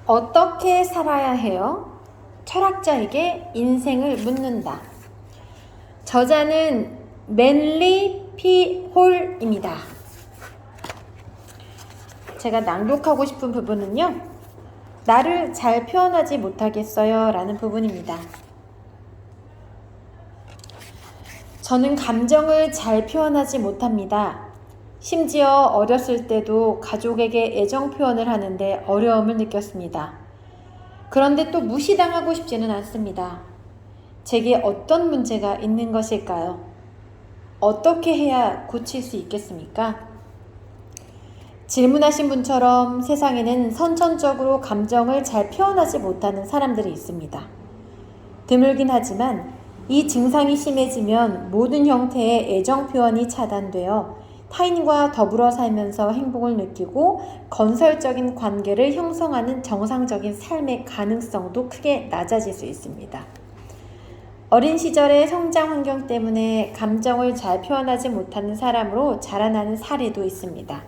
어떻게 살아야 해요? 철학자에게 인생을 묻는다. 저자는 맨리 피 홀입니다. 제가 낭독하고 싶은 부분은요, 나를 잘 표현하지 못하겠어요 라는 부분입니다. 저는 감정을 잘 표현하지 못합니다. 심지어 어렸을 때도 가족에게 애정 표현을 하는데 어려움을 느꼈습니다. 그런데 또 무시당하고 싶지는 않습니다. 제게 어떤 문제가 있는 것일까요? 어떻게 해야 고칠 수 있겠습니까? 질문하신 분처럼 세상에는 선천적으로 감정을 잘 표현하지 못하는 사람들이 있습니다. 드물긴 하지만 이 증상이 심해지면 모든 형태의 애정 표현이 차단되어 타인과 더불어 살면서 행복을 느끼고 건설적인 관계를 형성하는 정상적인 삶의 가능성도 크게 낮아질 수 있습니다. 어린 시절의 성장 환경 때문에 감정을 잘 표현하지 못하는 사람으로 자라나는 사례도 있습니다.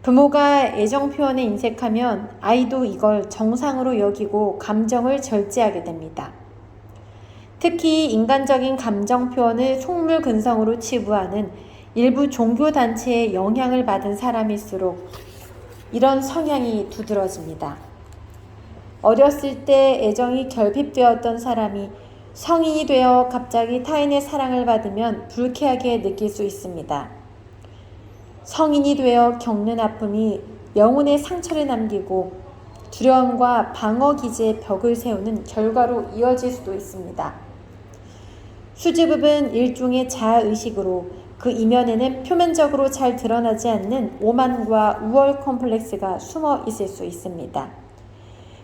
부모가 애정 표현에 인색하면 아이도 이걸 정상으로 여기고 감정을 절제하게 됩니다. 특히 인간적인 감정 표현을 속물근성으로 치부하는 일부 종교단체의 영향을 받은 사람일수록 이런 성향이 두드러집니다. 어렸을 때 애정이 결핍되었던 사람이 성인이 되어 갑자기 타인의 사랑을 받으면 불쾌하게 느낄 수 있습니다. 성인이 되어 겪는 아픔이 영혼의 상처를 남기고 두려움과 방어 기제의 벽을 세우는 결과로 이어질 수도 있습니다. 수줍음은 일종의 자아의식으로 그 이면에는 표면적으로 잘 드러나지 않는 오만과 우월 컴플렉스가 숨어 있을 수 있습니다.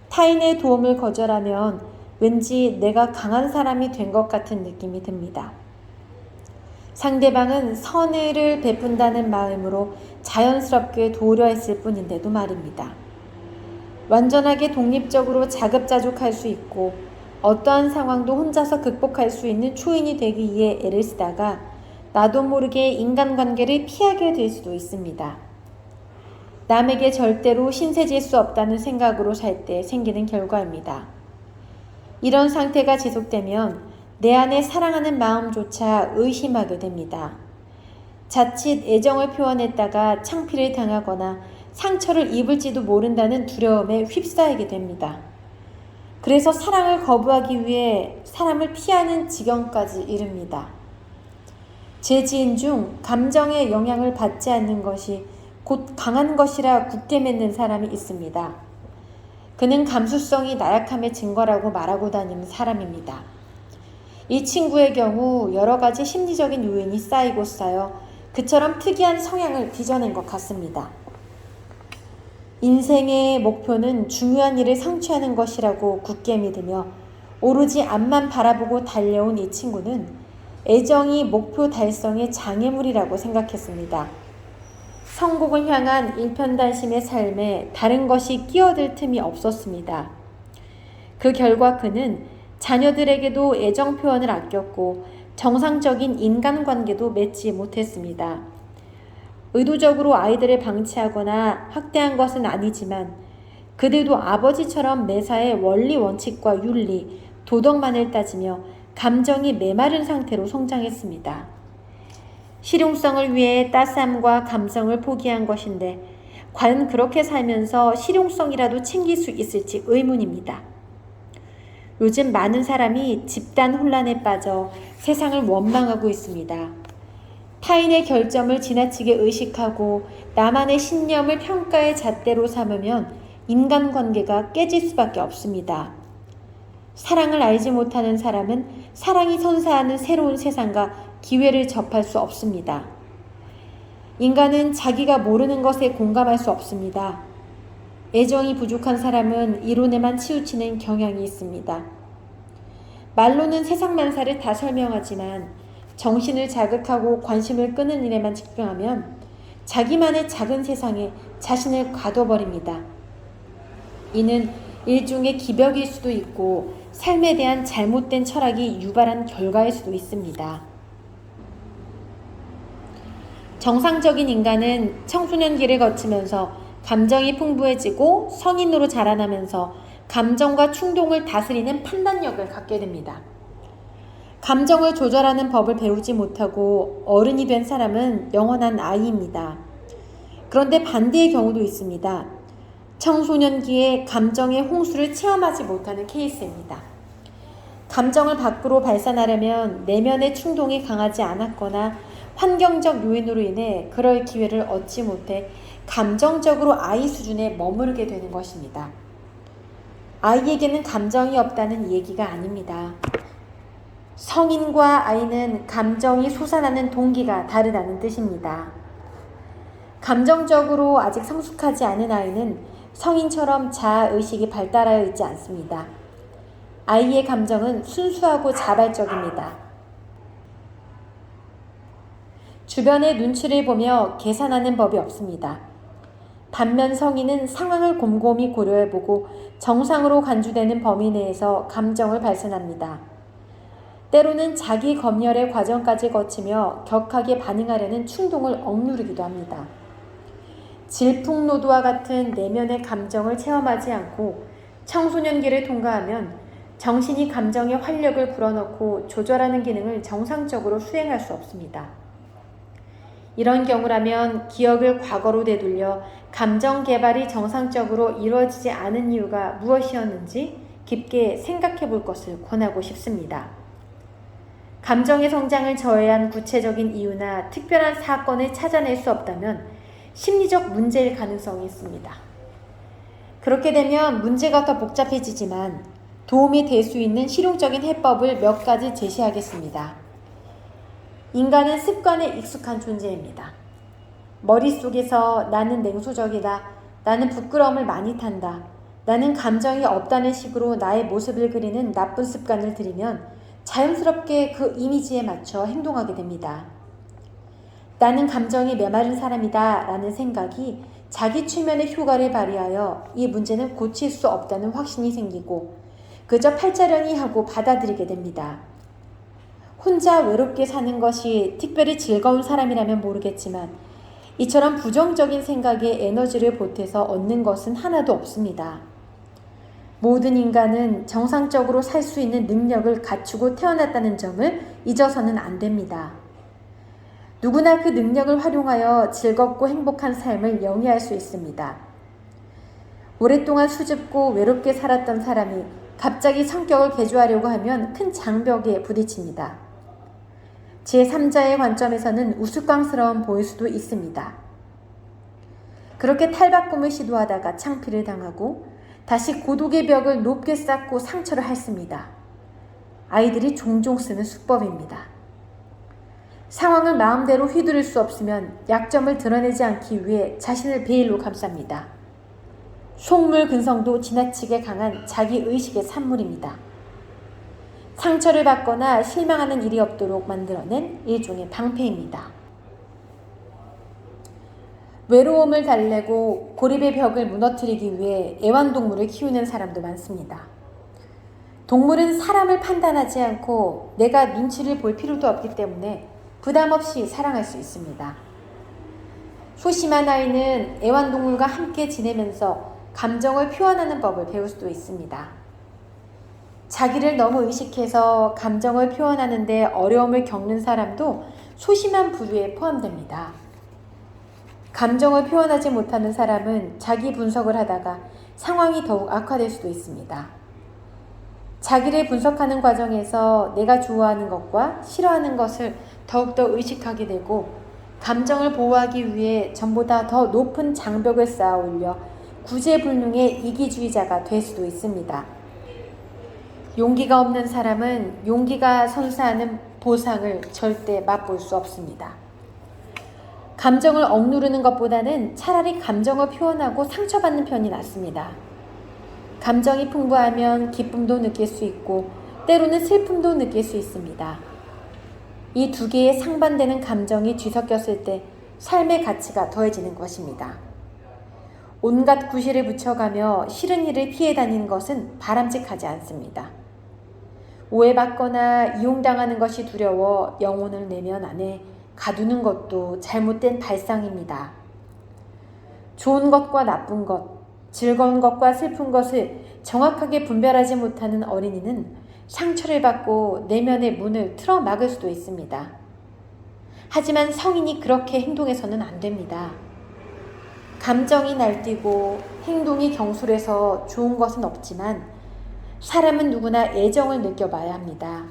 타인의 도움을 거절하면 왠지 내가 강한 사람이 된 것 같은 느낌이 듭니다. 상대방은 선의를 베푼다는 마음으로 자연스럽게 도우려 했을 뿐인데도 말입니다. 완전하게 독립적으로 자급자족할 수 있고 어떠한 상황도 혼자서 극복할 수 있는 초인이 되기 위해 애를 쓰다가 나도 모르게 인간관계를 피하게 될 수도 있습니다. 남에게 절대로 신세질 수 없다는 생각으로 살 때 생기는 결과입니다. 이런 상태가 지속되면 내 안에 사랑하는 마음조차 의심하게 됩니다. 자칫 애정을 표현했다가 창피를 당하거나 상처를 입을지도 모른다는 두려움에 휩싸이게 됩니다. 그래서 사랑을 거부하기 위해 사람을 피하는 지경까지 이릅니다. 제 지인 중 감정의 영향을 받지 않는 것이 곧 강한 것이라 굳게 믿는 사람이 있습니다. 그는 감수성이 나약함의 증거라고 말하고 다니는 사람입니다. 이 친구의 경우 여러 가지 심리적인 요인이 쌓이고 쌓여 그처럼 특이한 성향을 빚어낸 것 같습니다. 인생의 목표는 중요한 일을 성취하는 것이라고 굳게 믿으며 오로지 앞만 바라보고 달려온 이 친구는 애정이 목표 달성의 장애물이라고 생각했습니다. 성공을 향한 일편단심의 삶에 다른 것이 끼어들 틈이 없었습니다. 그 결과 그는 자녀들에게도 애정 표현을 아꼈고 정상적인 인간관계도 맺지 못했습니다. 의도적으로 아이들을 방치하거나 학대한 것은 아니지만 그들도 아버지처럼 매사에 원리 원칙과 윤리, 도덕만을 따지며 감정이 메마른 상태로 성장했습니다. 실용성을 위해 따스함과 감성을 포기한 것인데 과연 그렇게 살면서 실용성이라도 챙길 수 있을지 의문입니다. 요즘 많은 사람이 집단 혼란에 빠져 세상을 원망하고 있습니다. 타인의 결점을 지나치게 의식하고 나만의 신념을 평가의 잣대로 삼으면 인간관계가 깨질 수밖에 없습니다. 사랑을 알지 못하는 사람은 사랑이 선사하는 새로운 세상과 기회를 접할 수 없습니다. 인간은 자기가 모르는 것에 공감할 수 없습니다. 애정이 부족한 사람은 이론에만 치우치는 경향이 있습니다. 말로는 세상 만사를 다 설명하지만 정신을 자극하고 관심을 끄는 일에만 집중하면 자기만의 작은 세상에 자신을 가둬버립니다. 이는 일종의 기벽일 수도 있고 삶에 대한 잘못된 철학이 유발한 결과일 수도 있습니다. 정상적인 인간은 청소년기를 거치면서 감정이 풍부해지고 성인으로 자라나면서 감정과 충동을 다스리는 판단력을 갖게 됩니다. 감정을 조절하는 법을 배우지 못하고 어른이 된 사람은 영원한 아이입니다. 그런데 반대의 경우도 있습니다. 청소년기에 감정의 홍수를 체험하지 못하는 케이스입니다. 감정을 밖으로 발산하려면 내면의 충동이 강하지 않았거나 환경적 요인으로 인해 그럴 기회를 얻지 못해 감정적으로 아이 수준에 머무르게 되는 것입니다. 아이에게는 감정이 없다는 얘기가 아닙니다. 성인과 아이는 감정이 솟아나는 동기가 다르다는 뜻입니다. 감정적으로 아직 성숙하지 않은 아이는 성인처럼 자아의식이 발달하여 있지 않습니다. 아이의 감정은 순수하고 자발적입니다. 주변의 눈치를 보며 계산하는 법이 없습니다. 반면 성인은 상황을 곰곰이 고려해보고 정상으로 간주되는 범위 내에서 감정을 발산합니다. 때로는 자기 검열의 과정까지 거치며 격하게 반응하려는 충동을 억누르기도 합니다. 질풍노도와 같은 내면의 감정을 체험하지 않고 청소년기를 통과하면 정신이 감정의 활력을 불어넣고 조절하는 기능을 정상적으로 수행할 수 없습니다. 이런 경우라면 기억을 과거로 되돌려 감정 개발이 정상적으로 이루어지지 않은 이유가 무엇이었는지 깊게 생각해 볼 것을 권하고 싶습니다. 감정의 성장을 저해한 구체적인 이유나 특별한 사건을 찾아낼 수 없다면 심리적 문제일 가능성이 있습니다. 그렇게 되면 문제가 더 복잡해지지만 도움이 될 수 있는 실용적인 해법을 몇 가지 제시하겠습니다. 인간은 습관에 익숙한 존재입니다. 머릿속에서 나는 냉소적이다, 나는 부끄러움을 많이 탄다, 나는 감정이 없다는 식으로 나의 모습을 그리는 나쁜 습관을 들이면 자연스럽게 그 이미지에 맞춰 행동하게 됩니다. 나는 감정이 메마른 사람이다 라는 생각이 자기 최면의 효과를 발휘하여 이 문제는 고칠 수 없다는 확신이 생기고 그저 팔자련이 하고 받아들이게 됩니다. 혼자 외롭게 사는 것이 특별히 즐거운 사람이라면 모르겠지만 이처럼 부정적인 생각에 에너지를 보태서 얻는 것은 하나도 없습니다. 모든 인간은 정상적으로 살 수 있는 능력을 갖추고 태어났다는 점을 잊어서는 안 됩니다. 누구나 그 능력을 활용하여 즐겁고 행복한 삶을 영위할 수 있습니다. 오랫동안 수줍고 외롭게 살았던 사람이 갑자기 성격을 개조하려고 하면 큰 장벽에 부딪힙니다. 제3자의 관점에서는 우스꽝스러운 보일 수도 있습니다. 그렇게 탈바꿈을 시도하다가 창피를 당하고 다시 고독의 벽을 높게 쌓고 상처를 핥습니다. 아이들이 종종 쓰는 수법입니다. 상황을 마음대로 휘두를 수 없으면 약점을 드러내지 않기 위해 자신을 베일로 감쌉니다. 속물 근성도 지나치게 강한 자기의식의 산물입니다. 상처를 받거나 실망하는 일이 없도록 만들어낸 일종의 방패입니다. 외로움을 달래고 고립의 벽을 무너뜨리기 위해 애완동물을 키우는 사람도 많습니다. 동물은 사람을 판단하지 않고 내가 눈치를 볼 필요도 없기 때문에 부담 없이 사랑할 수 있습니다. 소심한 아이는 애완동물과 함께 지내면서 감정을 표현하는 법을 배울 수도 있습니다. 자기를 너무 의식해서 감정을 표현하는 데 어려움을 겪는 사람도 소심한 부류에 포함됩니다. 감정을 표현하지 못하는 사람은 자기 분석을 하다가 상황이 더욱 악화될 수도 있습니다. 자기를 분석하는 과정에서 내가 좋아하는 것과 싫어하는 것을 더욱더 의식하게 되고 감정을 보호하기 위해 전보다 더 높은 장벽을 쌓아 올려 구제불능의 이기주의자가 될 수도 있습니다. 용기가 없는 사람은 용기가 선사하는 보상을 절대 맛볼 수 없습니다. 감정을 억누르는 것보다는 차라리 감정을 표현하고 상처받는 편이 낫습니다. 감정이 풍부하면 기쁨도 느낄 수 있고 때로는 슬픔도 느낄 수 있습니다. 이 두 개의 상반되는 감정이 뒤섞였을 때 삶의 가치가 더해지는 것입니다. 온갖 구실을 붙여가며 싫은 일을 피해 다니는 것은 바람직하지 않습니다. 오해받거나 이용당하는 것이 두려워 영혼을 내면 안에 가두는 것도 잘못된 발상입니다. 좋은 것과 나쁜 것, 즐거운 것과 슬픈 것을 정확하게 분별하지 못하는 어린이는 상처를 받고 내면의 문을 틀어 막을 수도 있습니다. 하지만 성인이 그렇게 행동해서는 안 됩니다. 감정이 날뛰고 행동이 경솔해서 좋은 것은 없지만 사람은 누구나 애정을 느껴봐야 합니다.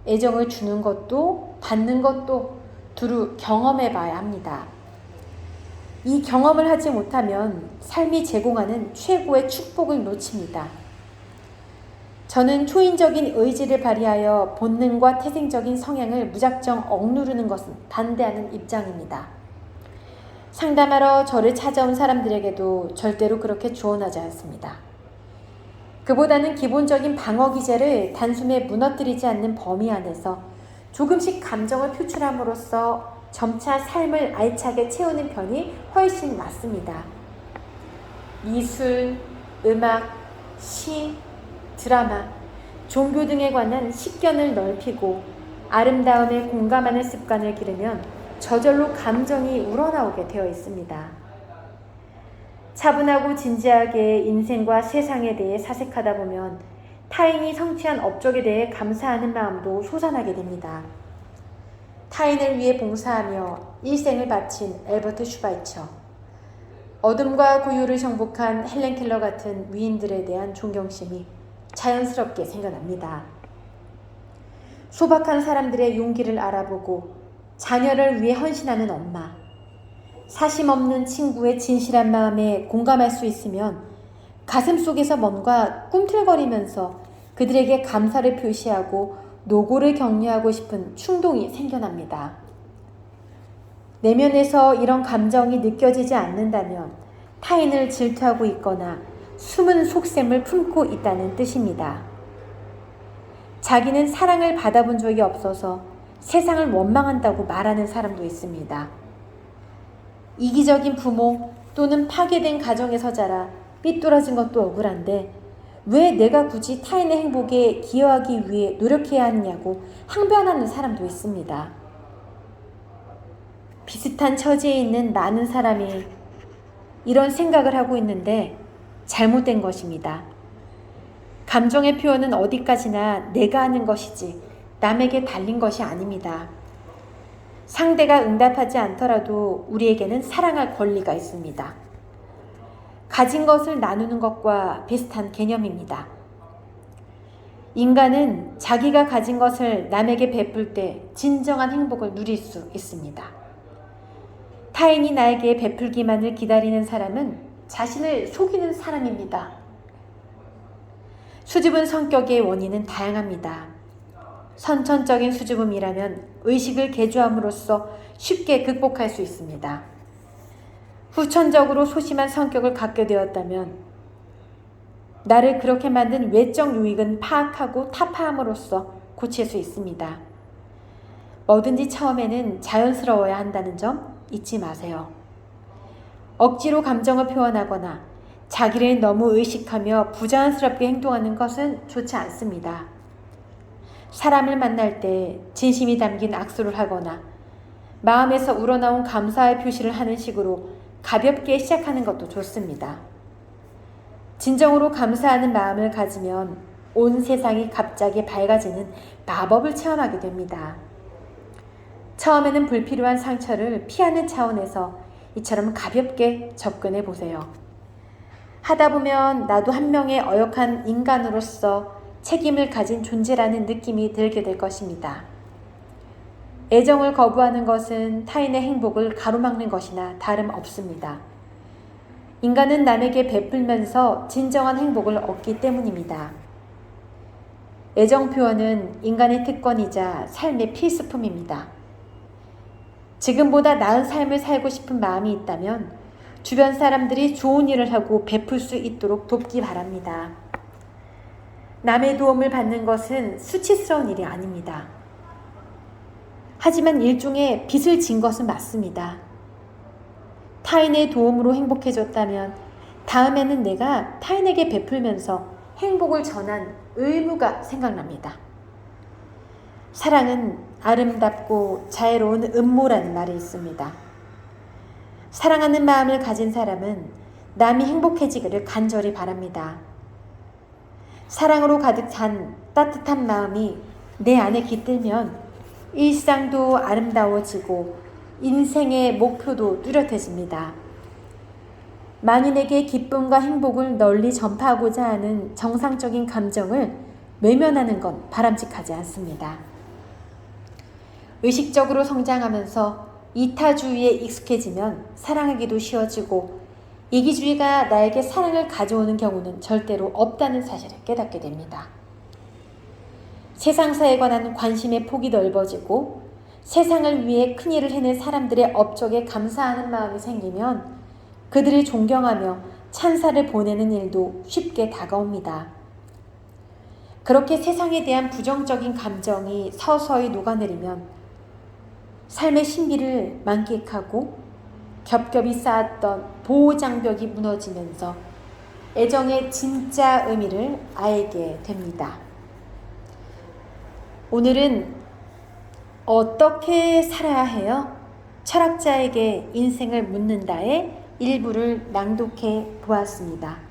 애정을 주는 것도 받는 것도 두루 경험해봐야 합니다. 이 경험을 하지 못하면 삶이 제공하는 최고의 축복을 놓칩니다. 저는 초인적인 의지를 발휘하여 본능과 태생적인 성향을 무작정 억누르는 것은 반대하는 입장입니다. 상담하러 저를 찾아온 사람들에게도 절대로 그렇게 조언하지 않습니다. 그보다는 기본적인 방어 기제를 단숨에 무너뜨리지 않는 범위 안에서 조금씩 감정을 표출함으로써 점차 삶을 알차게 채우는 편이 훨씬 낫습니다. 미술, 음악, 시, 드라마, 종교 등에 관한 식견을 넓히고 아름다움에 공감하는 습관을 기르면 저절로 감정이 우러나오게 되어 있습니다. 차분하고 진지하게 인생과 세상에 대해 사색하다 보면 타인이 성취한 업적에 대해 감사하는 마음도 솟아나게 됩니다. 타인을 위해 봉사하며 일생을 바친 엘버트 슈바이처, 어둠과 고요를 정복한 헬렌 켈러 같은 위인들에 대한 존경심이 자연스럽게 생겨납니다. 소박한 사람들의 용기를 알아보고 자녀를 위해 헌신하는 엄마, 사심 없는 친구의 진실한 마음에 공감할 수 있으면 가슴 속에서 뭔가 꿈틀거리면서 그들에게 감사를 표시하고 노고를 격려하고 싶은 충동이 생겨납니다. 내면에서 이런 감정이 느껴지지 않는다면 타인을 질투하고 있거나 숨은 속셈을 품고 있다는 뜻입니다. 자기는 사랑을 받아본 적이 없어서 세상을 원망한다고 말하는 사람도 있습니다. 이기적인 부모 또는 파괴된 가정에서 자라 삐뚤어진 것도 억울한데 왜 내가 굳이 타인의 행복에 기여하기 위해 노력해야 하느냐고 항변하는 사람도 있습니다. 비슷한 처지에 있는 많은 사람이 이런 생각을 하고 있는데 잘못된 것입니다. 감정의 표현은 어디까지나 내가 하는 것이지 남에게 달린 것이 아닙니다. 상대가 응답하지 않더라도 우리에게는 사랑할 권리가 있습니다. 가진 것을 나누는 것과 비슷한 개념입니다. 인간은 자기가 가진 것을 남에게 베풀 때 진정한 행복을 누릴 수 있습니다. 타인이 나에게 베풀기만을 기다리는 사람은 자신을 속이는 사람입니다. 수줍은 성격의 원인은 다양합니다. 선천적인 수줍음이라면 의식을 개조함으로써 쉽게 극복할 수 있습니다. 후천적으로 소심한 성격을 갖게 되었다면 나를 그렇게 만든 외적 요인은 파악하고 타파함으로써 고칠 수 있습니다. 뭐든지 처음에는 자연스러워야 한다는 점 잊지 마세요. 억지로 감정을 표현하거나 자기를 너무 의식하며 부자연스럽게 행동하는 것은 좋지 않습니다. 사람을 만날 때 진심이 담긴 악수를 하거나 마음에서 우러나온 감사의 표시를 하는 식으로 가볍게 시작하는 것도 좋습니다. 진정으로 감사하는 마음을 가지면 온 세상이 갑자기 밝아지는 마법을 체험하게 됩니다. 처음에는 불필요한 상처를 피하는 차원에서 이처럼 가볍게 접근해 보세요. 하다 보면 나도 한 명의 어역한 인간으로서 책임을 가진 존재라는 느낌이 들게 될 것입니다. 애정을 거부하는 것은 타인의 행복을 가로막는 것이나 다름없습니다. 인간은 남에게 베풀면서 진정한 행복을 얻기 때문입니다. 애정 표현은 인간의 특권이자 삶의 필수품입니다. 지금보다 나은 삶을 살고 싶은 마음이 있다면 주변 사람들이 좋은 일을 하고 베풀 수 있도록 돕기 바랍니다. 남의 도움을 받는 것은 수치스러운 일이 아닙니다. 하지만 일종의 빚을 진 것은 맞습니다. 타인의 도움으로 행복해졌다면 다음에는 내가 타인에게 베풀면서 행복을 전한 의무가 생각납니다. 사랑은 아름답고 자애로운 음모라는 말이 있습니다. 사랑하는 마음을 가진 사람은 남이 행복해지기를 간절히 바랍니다. 사랑으로 가득 찬 따뜻한 마음이 내 안에 깃들면 일상도 아름다워지고 인생의 목표도 뚜렷해집니다. 만인에게 기쁨과 행복을 널리 전파하고자 하는 정상적인 감정을 외면하는 건 바람직하지 않습니다. 의식적으로 성장하면서 이타주의에 익숙해지면 사랑하기도 쉬워지고 이기주의가 나에게 사랑을 가져오는 경우는 절대로 없다는 사실을 깨닫게 됩니다. 세상사에 관한 관심의 폭이 넓어지고 세상을 위해 큰일을 해낸 사람들의 업적에 감사하는 마음이 생기면 그들을 존경하며 찬사를 보내는 일도 쉽게 다가옵니다. 그렇게 세상에 대한 부정적인 감정이 서서히 녹아내리면 삶의 신비를 만끽하고 겹겹이 쌓았던 보호장벽이 무너지면서 애정의 진짜 의미를 알게 됩니다. 오늘은 어떻게 살아야 해요? 철학자에게 인생을 묻는다의 일부를 낭독해 보았습니다.